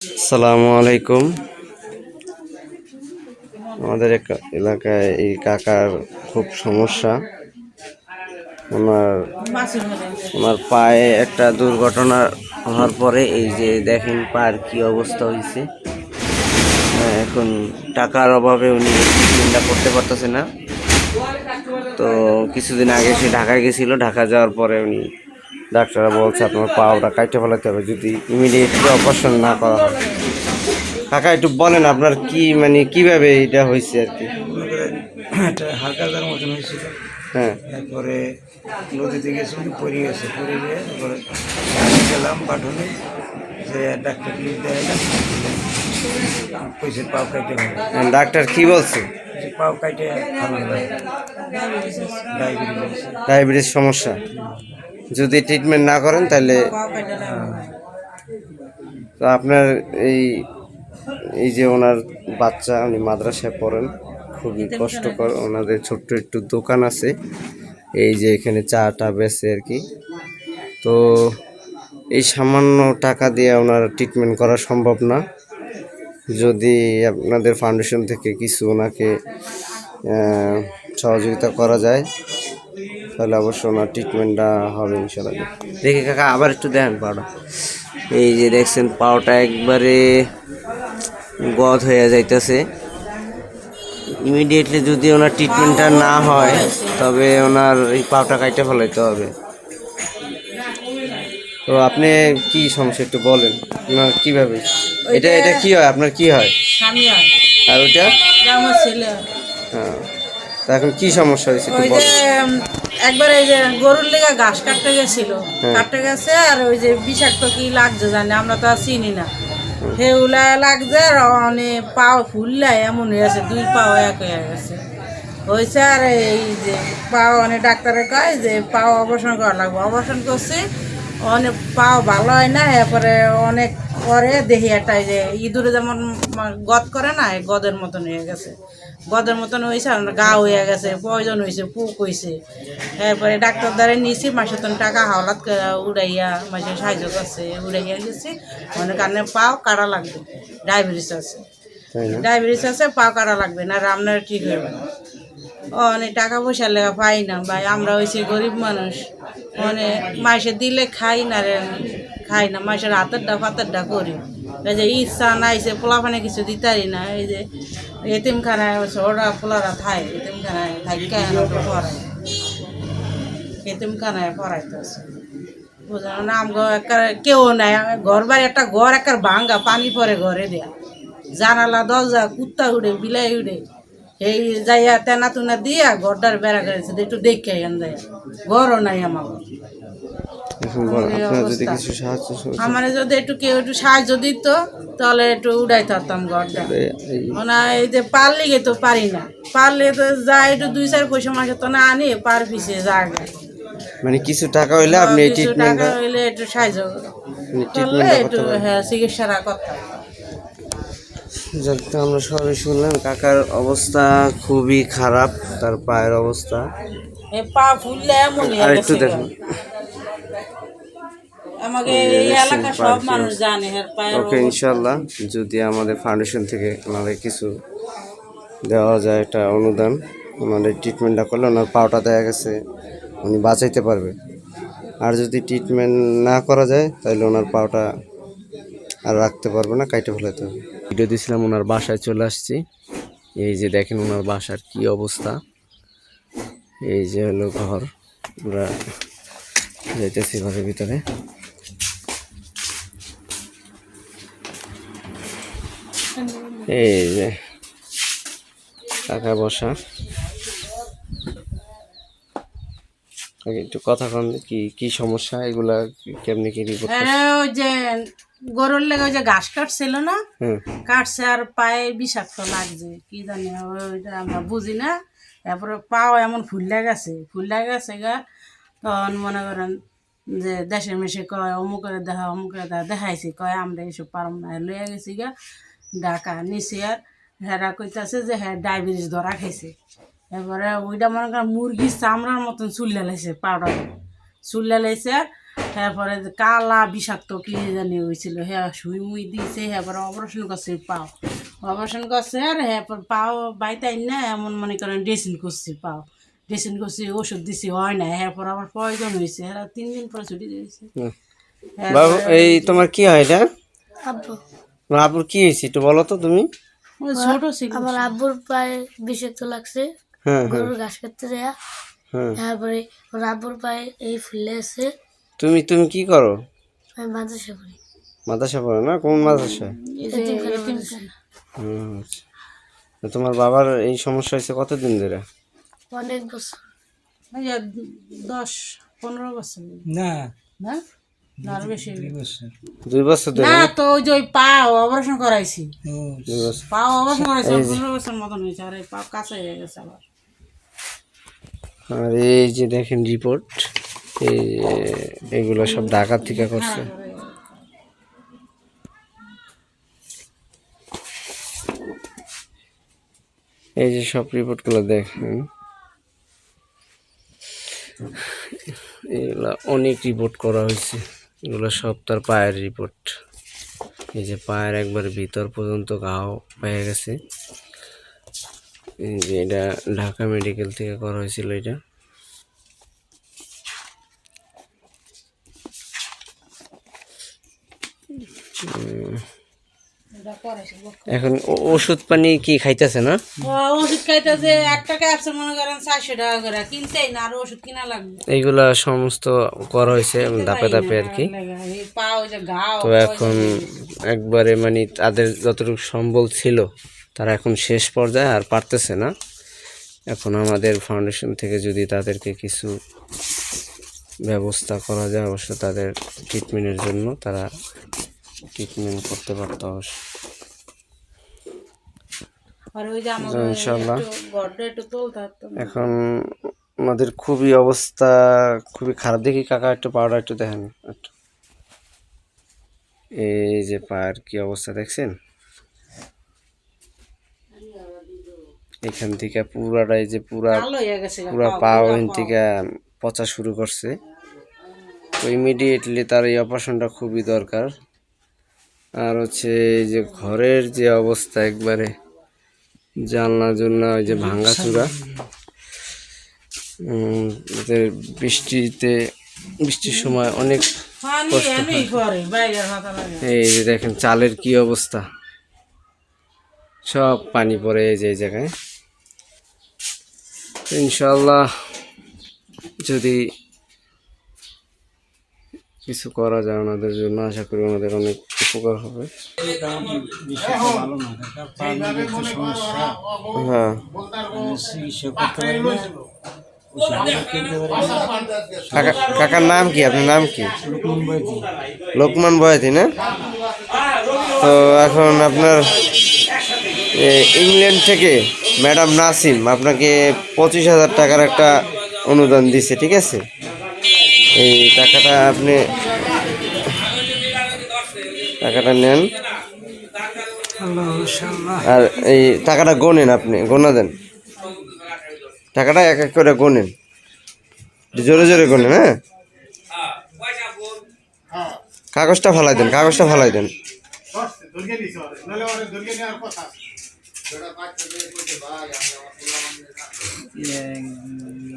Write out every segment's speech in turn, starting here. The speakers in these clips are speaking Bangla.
আসসালামু আলাইকুম। আমাদের এলাকায় এই কাকার খুব সমস্যা। ওনার ওনার পায়ে একটা দুর্ঘটনা হওয়ার পরে এই যে দেখেন পায়ের কি অবস্থা হয়েছে। এখন টাকার অভাবে উনি চিন্তা করতে পারতেছে না। তো কিছুদিন আগে সে ঢাকায় গেছিল। ঢাকা যাওয়ার পরে উনি ডাক্তাররা বলছে আপনার পাওটা কাটতে ফেলাতে হবে যদি ইমিডিয়েটলি অপারেশন না করা হয়। কাকা একটু বলেন আপনার কি মানে কিভাবে এটা হয়েছে আর কি। একটা হালকার মতন হয়েছিল। হ্যাঁ, এরপরে নদীতে গেছিলাম, পড়ে গেছে, পড়ে গিয়ে তারপরে গেলাম পাঠনে, যে ডাক্তার ক্লিনিক দেখালাম, কইছে পাও কাটে হবে। ডাক্তার কি বলছে? যে পাও কাটে ভালো হবে, ডায়াবেটিস। ডায়াবেটিস সমস্যা, যদি ট্রিটমেন্ট না করেন তাহলে। তো আপনার এই এই যে ওনার বাচ্চা, উনি মাদ্রাসায় পড়েন, খুবই কষ্টকর। ওনাদের ছোট্ট একটু দোকান আছে, এই যে এখানে চাটা বেচে আর কি। তো এই সামান্য টাকা দিয়ে ওনার ট্রিটমেন্ট করা সম্ভব না। যদি আপনাদের ফাউন্ডেশন থেকে কিছু ওনাকে সহযোগিতা করা যায় তাহলে অবশ্য ওনার ট্রিটমেন্টটা হবে ইনশাল্লাহ। দেখি কাকা আবার একটু দেখেন পাওটা, এই যে দেখছেন পাওটা একবারে গদ হয়ে যাইতেছে। ইমিডিয়েটলি যদি ওনার ট্রিটমেন্টটা না হয় তবে ওনার এই পাওটা কাটতে ফেলাইতে হবে। তো আপনি কি সমস্যা একটু বলেন, আপনার কিভাবে এটা এটা কি হয়, আপনার কি হয়? স্বামী হয়, আর ওইটা? এটা আমার ছেলে। হ্যাঁ, তা এখন কি সমস্যা হয়েছে একটু ওই যে বলেন। একবার এই যে গরুর লেগা ঘাস কাটতে গেছিল, হ্যাঁ। কাটতে গেছে আর ওই যে বিষাক্ত কি লাগছে জানি, আমরা তো আর চিনি না। হেউলা লাগছে আর অনেক পাও ফুললা এমন হয়েছে, দুই পাও এক হয়ে গেছে হয়েছে। আর এই যে পাও অনেক ডাক্তারে কয় যে পাও অপারেশন করা লাগবে, অপারেশন করছি অনেক পাও ভালো হয় না। এরপরে অনেক পরে দেখি একটা এই যে ইঁদুরে যেমন গদ করে না, এই গদের মতন হয়ে গেছে, গদের মতন হয়েছে আর গা হয়ে গেছে, পয়জন হয়েছে, পুক হয়েছে। এরপরে ডাক্তার দ্বারা নিয়েছি, মাসের টাকা হাওলাত করে উড়াইয়া মাসে সাহায্য করছে, উড়াইয়া গেছি। অনেক কারণে পাও কাটা লাগবে, ডায়াবেটিস আছে, তাই না? ডায়াবেটিস আছে, পাও কাটা লাগবে না, আপনার ঠিক হবে না। অনেক টাকা পয়সা লেখা পাই না ভাই, আমরা হয়েছি গরিব মানুষ। মানে মাসে দিলে খাই না রে, খাই না, মাসের হাতেরটা ফাতেরটা করি। এই যে ইচ্ছা নাইছে পোলাপানে কিছু দিতারি না, এই যে এতিমখানায় ওরা পোলারা থাই, এতিমখানায় থাকি কেন পড়ায়, এতিমখানায় পড়াইতেছে বুঝলেন না। আমগো কেউ নাই, ঘর বাড়ি একটা ঘর একটা ভাঙ্গা, পানি পরে ঘরে দেয়া, জানালা দরজা কুত্তা উড়ে বিলাই উড়ে, এই যাইয়া তেনা তুনা দিয়া ঘরটার বেড়া করেছে, একটু দেখে আন যায়, ঘরও নাই আমার। এখন আপনার যদি কিছু সাহায্য আমার যদি একটু কেউ একটু সাহায্য দিত তাহলে একটু উড়াইতে পারতাম ঘরটা। না এই যে পারলে তো পারি না, পারলে তো যা একটু 2-4 পয়সা মাসে তো না আনি, পার পিছিয়ে জায়গা মানে কিছু টাকা হইলে আপনি এই কিছু টাকা ট্রিটমেন্টটা হইলে একটু সাহায্য করলে ট্রিটমেন্টটা একটু করতে পারেন। হ্যাঁ চিকিৎসাটা করতাম। যাক, তো আমরা সবাই শুনলাম কাকার অবস্থা খুবই খারাপ, তার পায়ের অবস্থা। এই পা ফুললে এমন আর একটু দেখুন। আমাকে এই যে এই দেখছেন এলাকার পায়ের সব কি মানুষ অবস্থা। জানে এর পায়ের ওকে, অবস্থা। ইনশাল্লাহ যদি আমাদের ফাউন্ডেশন থেকে ওনাদের কিছু দেওয়া যায়, একটা অনুদান, ওনাদের ট্রিটমেন্টটা করলে ওনার পাওটা দেখা গেছে উনি বাঁচাইতে পারবে। আর যদি ট্রিটমেন্ট না করা যায় তাহলে ওনার পাওটা আর রাখতে পারবে না, কাইটে ফেলাতে হবে। ভিডিও দিয়েছিলাম, ওনার বাসায় চলে আসছি। এই যে দেখেন ওনার বাসার কি অবস্থা। এই যে হলো ঘর, আমরা যাইতেছি ঘরের ভিতরে। এই যে কাকা বসা, একটু কথা কন, কি কি সমস্যা, এগুলা কেমনি কি রিপোর্ট? ওই যে গরুর লেগে ওই যে ঘাস কাটছিল না, হুম, কাটছে আর পায়ে বিষাক্ত লাগছে কি জানি, ওইটা আমরা বুঝি না। তারপরে পাও এমন ফুললে গেছে গা। তখন মনে করেন যে দেশে মেশে কয় অমুকের দেখা দেখাইছি, কয় আমরা এইসব পারম না, লইয়া গেছি গা ঢাকা নিচে। আর হেরা কইতাছে যে হ্যাঁ ডায়াবেটিস ধরা খাইছে। এরপরে ওইটা মনে করেন মুরগির চামড়ার মতন চুল্লা লাইছে, পাউডার চুল্লা লাইছে। তারপরে যে কালা বিষাক্ত কি জানি হয়েছিল হ্যাঁ সুই মুই দিয়েছে হ্যাঁ পরে অপারেশন করছে পাও অপারেশন করছে আর হ্যাঁ পর পাও বাইতাই না এমন মনে করেন ড্রেসিং করছে পাও ড্রেসিং করছে ওষুধ দিছি হয় না হ্যাঁ পর আবার প্রয়োজন হয়েছে হ্যাঁ 3 দিন পরে ছুটি দিয়েছে বাবু এই তোমার কি হয় এটা? আব্বু তোমার আপুর কি হয়েছে একটু বলো তো তুমি। ওই ছোট ছিল আমার আব্বুর পায়ে বিষাক্ত লাগছে হ্যাঁ হ্যাঁ গরুর ঘাস কাটতে দেয়া হ্যাঁ। তারপরে ওর আব্বুর পায়ে এই ফুলে আছে তুমি তুমি কি করো? আমি মাদ্রাসা পড়ি মাদ্রাসা পড়ো না? কোন মাদ্রাসা? এতিমখানা। আচ্ছা। তো তোমার বাবার এই সমস্যা হয়েছে কতদিন ধরে? অনেক বছর এই যে 10-15 বছর না না না আরো বেশি 2 বছর 2 বছর ধরে? না তো ওই যে ওই পা অপারেশন করাইছি ও 2 বছর। পা অপারেশন করাইছি 15 বছর মতন হয়েছে আর এই পা কাছে হয়ে গেছে আবার আর এই যে দেখেন রিপোর্ট, এই এগুলো সব ঢাকা থেকে করছে। এই যে সব রিপোর্টগুলো দেখেন, এগুলা অনেক রিপোর্ট করা হয়েছে, এগুলো সব তার পায়ের রিপোর্ট। এই যে পায়ের একবার ভিতর পর্যন্ত ঘাও পেয়ে গেছে। এই যে এটা ঢাকা মেডিকেল থেকে করা হয়েছিল এটা। এখন ওষুধ পানি কি খাইতেছে না? ওষুধ খাইতেছে 1 টাকা আছে মনে করেন 400 টাকা করে কিনতেই না আর ওষুধ কিনা লাগবে এইগুলা সমস্ত করা হয়েছে ধাপে ধাপে আর কি। এই পা ওই যে ঘাও তো এখন একবারে মানে তাদের যতটুকু সম্বল ছিল তারা এখন শেষ পর্যায়ে আর পারতেছে না। এখন আমাদের ফাউন্ডেশন থেকে যদি তাদেরকে কিছু ব্যবস্থা করা যায় অবশ্য তাদের ট্রিটমেন্টের জন্য তারা ট্রিটমেন্ট করতে পারতো অবশ্য আর ওই যে আমাদের ইনশাআল্লাহ। গড়টা একটু তুলতে হতো এখন আমাদের খুবই অবস্থা খুবই খারাপ। দেখি কাকা একটু পাউডার একটু দেখেন একটু। এই যে পায়ের কি অবস্থা দেখছেন, এখান থেকে পুরাটাই যে পুরা ভালো হয়ে গেছে পুরা পা ওখান থেকে পচা শুরু করছে। তো ইমিডিয়েটলি তার এই অপারেশনটা খুবই দরকার। আর হচ্ছে এই যে ঘরের যে অবস্থা একবারে জানলা জন্য ওই যে ভাঙাচুরা, বৃষ্টির সময় অনেক কষ্ট হয়। এই যে দেখেন চালের কি অবস্থা, সব পানি পড়ে এই যে এই জায়গায়। ইনশাআল্লাহ যদি কিছু করা যায় ওনাদের জন্য আশা করি ওনাদের অনেক উপকার হবে। ভালো না কাকা, পা নিয়ে একটু সমস্যা, হ্যাঁ চিকিৎসা করতে পারি না, ওষুধ কিনতে পারি না। কাকা, কাকার নাম কি? আপনার নাম কি? লোকমান বয়তি। লোকমান বয়াতি না? তো এখন আপনার ইংল্যান্ড থেকে ম্যাডাম নাসিম আপনাকে 25,000 টাকার একটা অনুদান দিছে, ঠিক আছে? এই টাকাটা আপনি টাকাটা নেন আর এই টাকাটা গোনেন, আপনি গোনা দেন টাকাটা এক এক করে গোনেন, জোরে জোরে গোনেন। হ্যাঁ কাগজটা ফালাই দেন, কাগজটা ফালাই দেন।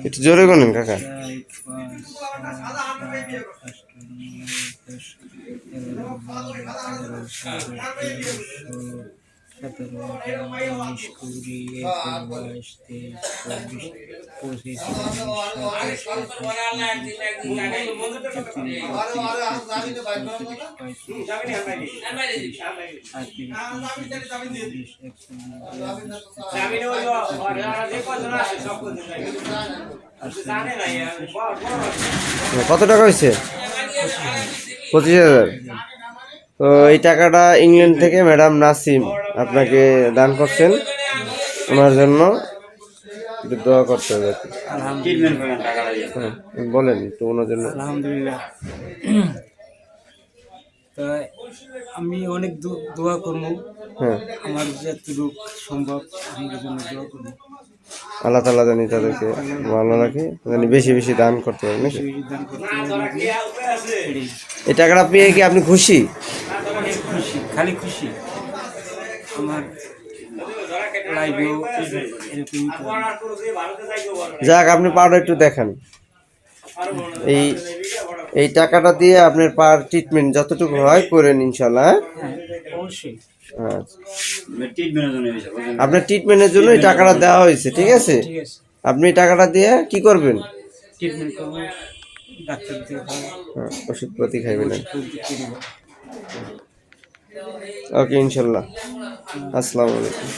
একটু জোরে গোনেন কাকা। কত টাকা হয়েছে? 25,000। তো এই টাকাটা ইংল্যান্ড থেকে ম্যাডাম নাসিম আপনাকে দান করছেন, ওনার জন্য একটু দোয়া করতে হবে। হ্যাঁ বলেন একটু ওনার জন্য। আলহামদুলিল্লাহ। তা আমি অনেক দোয়া করবো, হ্যাঁ আমার যতটুকু সম্ভব আমাদের জন্য দোয়া করবো। আল্লাহ তাআলা জানি তাদেরকে ভালো রাখে, জানি বেশি বেশি দান করতে পারে নাকি। বেশি দান করতে হবে নাকি? এই টাকাটা পেয়ে কি আপনি খুশি? খুশি, খালি খুশি। আমার লাইফেও এরকমই করে। যাক, আপনি পাটা একটু দেখান। এই এই টাকাটা দিয়ে আপনার পার ট্রিটমেন্ট যতটুকু হয় করেন ইনশাল্লাহ। হ্যাঁ, অবশ্যই। আচ্ছা, আপনার ট্রিটমেন্টের জন্য এই টাকাটা দেওয়া হয়েছে, ঠিক আছে? ঠিক আছে, আপনি এই টাকাটা দিয়ে কি করবেন? ট্রিটমেন্ট করবো, ডাক্তার দিয়ে খাবো, ওষুধপাতি খাইবেন। ওষুধ দিয়ে দেবো। ওকে, ইনশাল্লাহ। আসসালামু আলাইকুম।